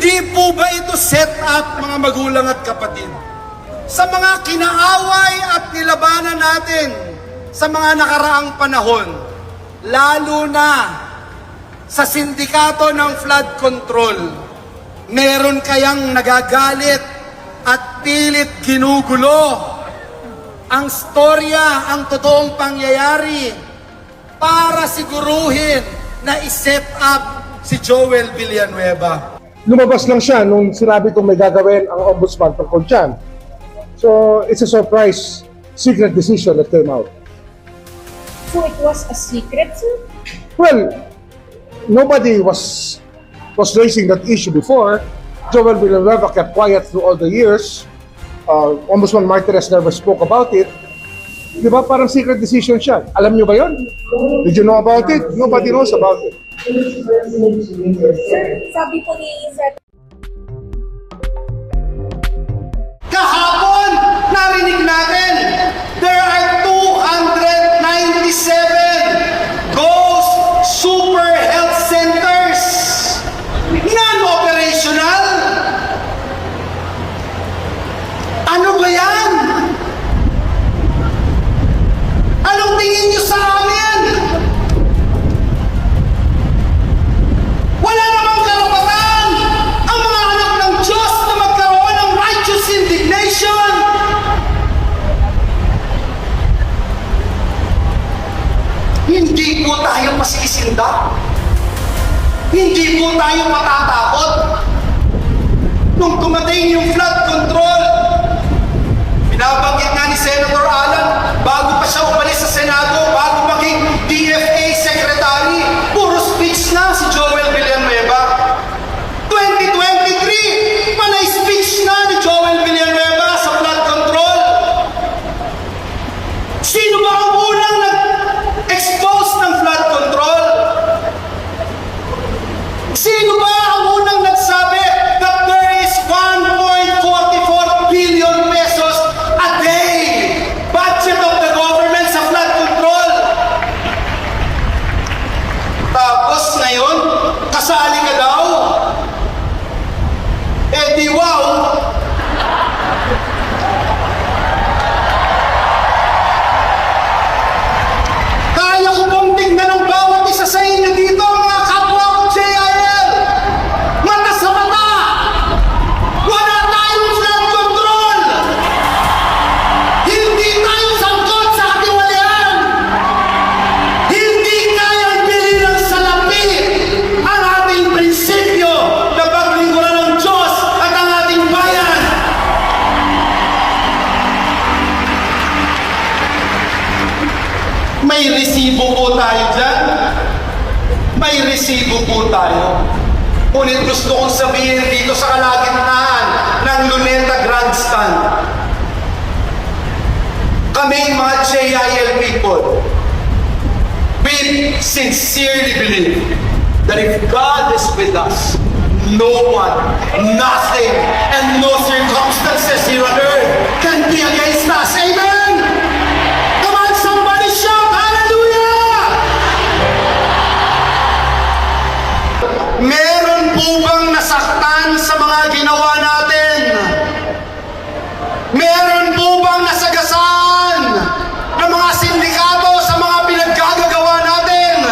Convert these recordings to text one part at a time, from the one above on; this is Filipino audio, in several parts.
Hindi po ba ito set up, mga magulang at kapatid? Sa mga kinaaway at nilabanan natin sa mga nakaraang panahon, lalo na sa sindikato ng flood control, meron kayang nagagalit at pilit ginugulo ang storya, ang totoong pangyayari para siguruhin na iset up si Joel Villanueva. Lumabas lang siya nung sinabi kong may gagawin ang ombudsman tungkol dyan. So, it's a surprise, secret decision that came out. So it was a secret, sir? Well, nobody was raising that issue before. Joel Villanueva kept quiet through all the years. Ombudsman Martinez never spoke about it. Di ba parang secret decision siya? Alam niyo ba yon? Did you know about it? Nobody knows about it. Sir, sabi po ni Sir Kahapon, narinig natin, there are 297 ghost super health centers. Non-operational. Ano ba yan? Anong tingin niyo sa amin? Wala namang karapatan ang mga anak ng Diyos na magkaroon ng righteous indignation. Hindi po tayo masisisinda. Hindi po tayo matatakot. Nung tumating yung flood control, binabanggit nga ni Senator Alan, bago pa siya umalis sa Senado, bago maging DFA Secretary, puro speech na si Joel Villanueva. 2023, panay speech na ni Joel Villanueva sa flood control. Sino ba ang unang nag-expose ng flood control? Sino ba ang unang nagsabi that there is 1.44 billion pesos a day budget of the government sa flood control? Tapos ngayon, kasali ka daw? Eh di wow! Kaya ko pong tingnan ng bawat isa sa inyo dito, mga kapwa ko JIL! Mata sa mata! Wala tayong flood control! Hindi tayo sangkot sa katiwalian! Hindi kayang bilhin ng salapi ang ating prinsipyo na paglingkuran ng Diyos at ang ating bayan! May resibo po tayo dyan. May resibo po tayo. Ngunit gusto kong sabihin dito sa kalagitnaan ng Luneta Grandstand, kaming mga JIL people, we sincerely believe that if God is with us, no one, nothing, and no circumstances here on earth can be against us. Amen! Come on, somebody shout, hallelujah! Meron po bang nasaktan sa mga ginawa natin? Meron po bang nasagasaan ng mga sindikato sa mga pinaggagawa natin?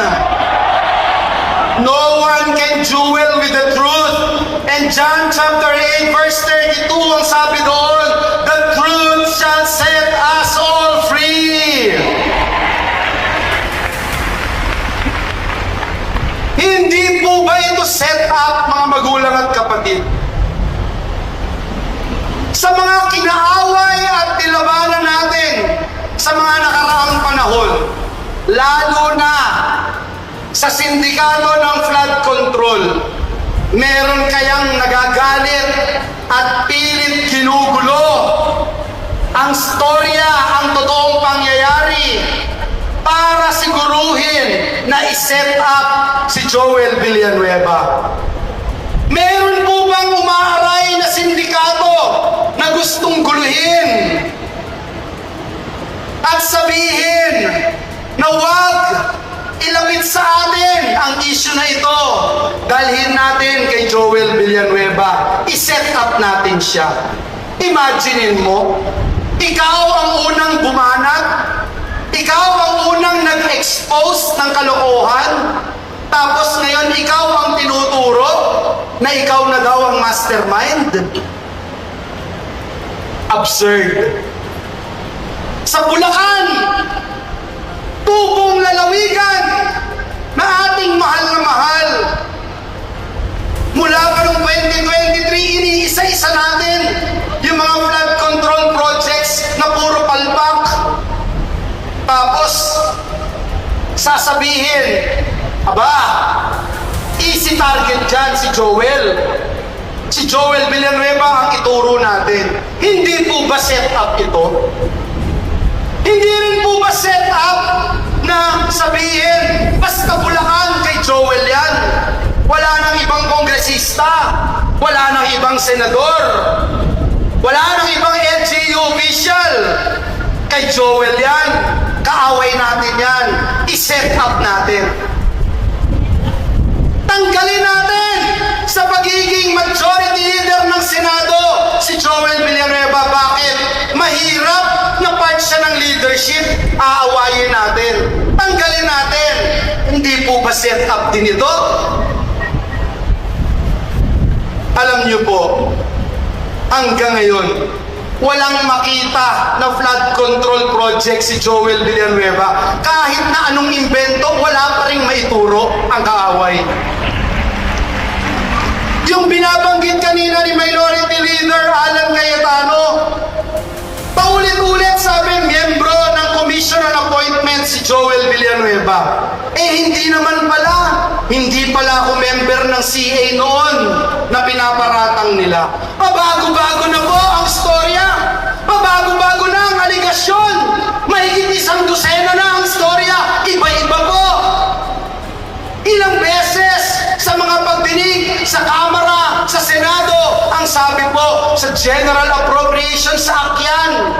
No one can duel with the truth. And John chapter 8 verse 32 ang sabi doon, the truth shall set us all free. Hindi po ba ito set up, mga magulang at kapatid? Sa mga kinaaway at nilabanan natin sa mga nakaraang panahon, lalo na sa sindikato ng flood control, meron kayang nagagalit at pilit ginugulo ang storya, ang totoong pangyayari para siguruhin na iset up si Joel Villanueva. Meron po bang umaaray na sindikato na gustong guluhin at sabihin na wag ilapit sa atin ang issue na ito, dalhin natin kay Joel Villanueva? iset up natin siya. Imaginin mo, ikaw ang unang bumanat, ikaw ang unang nag-expose ng kalokohan, tapos ngayon ikaw ang tinuturo na ikaw na daw ang mastermind? Absurd. Sa Bulacan, tubong lalawigan na ating mahal na mahal. Mula pa noong 2023, iniisa-isa natin yung mga flood control projects na puro palpak. Tapos, sasabihin, aba, easy target dyan si Joel. Si Joel Villanueva ang ituro natin. Hindi po ba set up ito? Hindi rin po ba set up na sabihin, basta Bulacan kay Joel yan? Wala nang ibang kongresista, wala nang ibang senador, wala nang ibang LGU official. Kay Joel yan, kaaway natin yan, i-set up natin. Tanggalin natin sa pagiging majority leader ng Senado si Joel Villanueva. Bakit? Mahirap na part siya ng leadership, aawayin natin. Tanggalin natin. Hindi po ba set up din ito? Alam niyo po, hanggang ngayon, walang makita na flood control project si Joel Villanueva. Kahit na anong invento, wala pa rin maituro ang kaaway. Yung binabanggit kanina ni Minority Leader Alan Cayetano, paulit-ulit sabi, miyembro ng Commission on Appointment si Joel Villanueva. Hindi naman pala. Hindi pala ako member ng CA noon na pinaparatang nila. Pabago-bago na po ang storya. Pabago-bago na ang aligasyon. Mahigit 100 na ang storya. Iba-iba po. Ilang beses sa mga pagdinig sa Kamara, sa Senado, ang sabi po sa General Appropriations sa Akyan,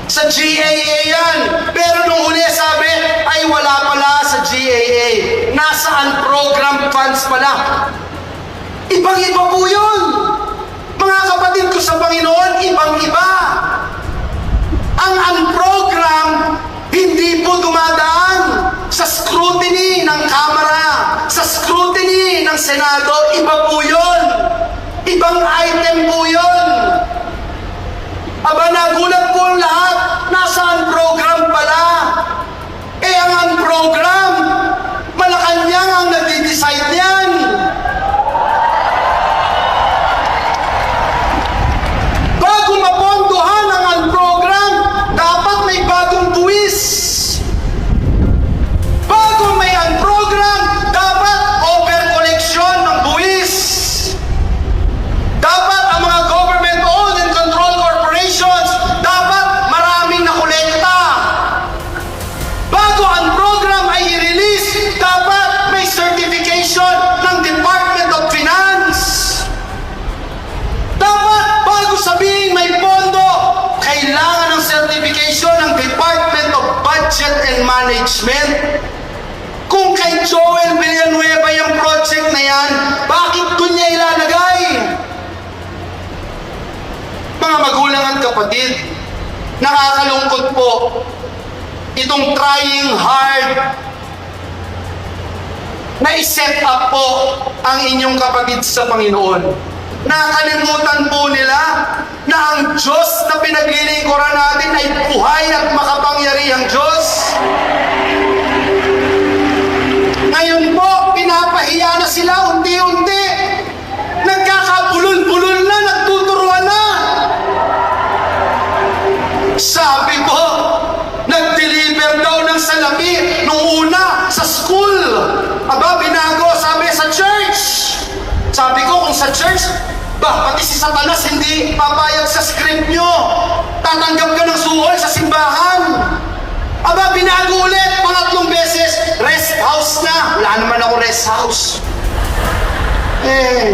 sa GAA yan. Pero nung huli sabi, ay wala pala sa GAA. Nasaan program funds pala? Ibang-iba po yun. Mga kapatid ko sa Panginoon, ibang-iba. Ang unprogram, hindi po dumadaan sa scrutiny ng Kamara, sa scrutiny ng Senado. Iba po yun. Ibang item po yun. Aba, nagulat po ang lahat. Nasaan program pala? Ang unprogram, Malacanang ang nagdi-decide yan. Bago mapondohan ang unprogram, dapat may bagong buwis. Bago may unprogram, dapat over-collection ng buwis. Dapat ang mga government-owned and controlled corporations, dapat maraming nakolekta. Bago ang program ay i-release, dapat may certification ng Department of Finance. Dapat bago sabihin may pondo, kailangan ng certification ng Department of Budget and Management. Kung kay Joel Villanueva yung project na yan, bakit doon niya ilalagay? Mga magulang at kapatid, nakakalungkot po itong trying hard na i-set up po ang inyong kapatid sa Panginoon. Nakalimutan po nila na ang Diyos na pinaglilingkuran natin ay buhay at makapangyarihang Diyos. Ngayon po, pinapahiya na sila unti-unti. Nagkakabulol-bulol na, nagtuturuan na. Sabi ko, nag-deliver daw ng salapi nung una sa school. Aba, binago, sabi sa church. Sabi ko, kung sa church, pati si Satanas hindi papayag sa script nyo. Tatanggap ka ng suhol sa simbahan. Aba, binago ulit, pangatlong beses, rest house na. Wala naman ako rest house.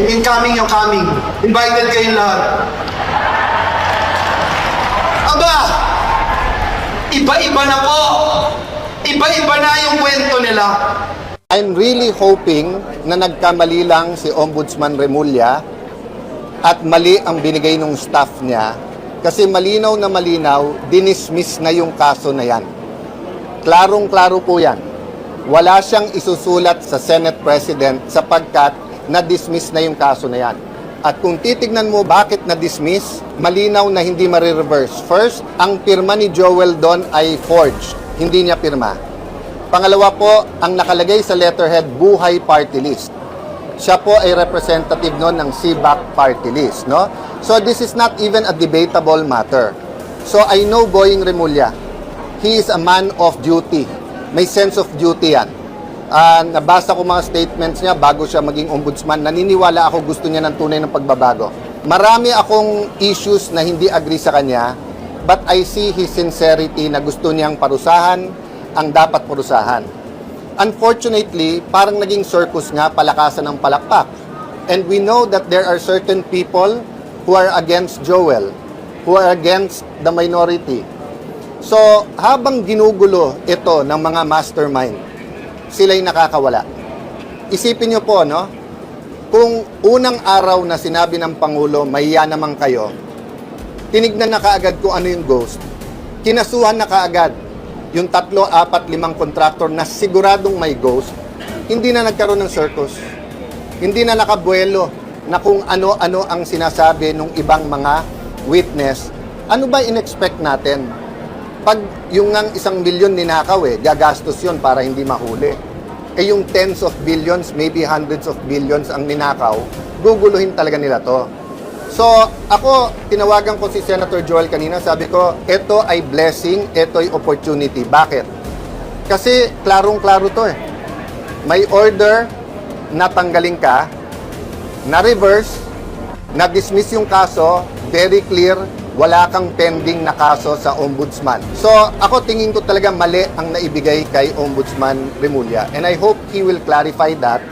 Incoming yung coming. Invited kayong lahat. Aba, iba-iba na po. Iba-iba na yung kwento nila. I'm really hoping na nagkamali lang si Ombudsman Remulla at mali ang binigay ng staff niya kasi malinaw na malinaw, dinismiss na yung kaso na yan. Klarong-klaro po yan. Wala siyang isusulat sa Senate President sapagkat na-dismiss na yung kaso na yan. At kung titignan mo bakit na-dismiss, malinaw na hindi marireverse. First, ang pirma ni Joel doon ay forged. Hindi niya pirma. Pangalawa po, ang nakalagay sa letterhead, Buhay Party List. Siya po ay representative noon ng CBAC Party List. No? So this is not even a debatable matter. So I know Boying Remulla. He is a man of duty. May sense of duty yan. Nabasa ko mga statements niya bago siya maging ombudsman. Naniniwala ako gusto niya ng tunay ng pagbabago. Marami akong issues na hindi agree sa kanya, but I see his sincerity na gusto niyang parusahan ang dapat parusahan. Unfortunately, parang naging circus nga, palakasan ng palakpak. And we know that there are certain people who are against Joel, who are against the minority. So, habang ginugulo ito ng mga mastermind, sila'y nakakawala. Isipin niyo po, no? Kung unang araw na sinabi ng Pangulo, mahiya naman kayo, tinignan na kaagad kung ano yung ghost, kinasuhan na kaagad yung 3, 4, 5 contractor na siguradong may ghost, hindi na nagkaroon ng circus. Hindi na nakabuelo na kung ano-ano ang sinasabi ng ibang mga witness. Ano ba in-expect natin? Pag yung ngang 1 milyon ninakaw, gagastos yun para hindi mahuli. Yung tens of billions, maybe hundreds of billions ang ninakaw, guguluhin talaga nila to. So, ako, tinawagan ko si Senator Joel kanina, sabi ko, ito ay blessing, ito ay opportunity. Bakit? Kasi klarong-klaro to May order na tanggalin ka, na-reverse, na-dismiss yung kaso, very clear, wala kang pending na kaso sa ombudsman. So, ako tingin ko talaga mali ang naibigay kay Ombudsman Remulla. And I hope he will clarify that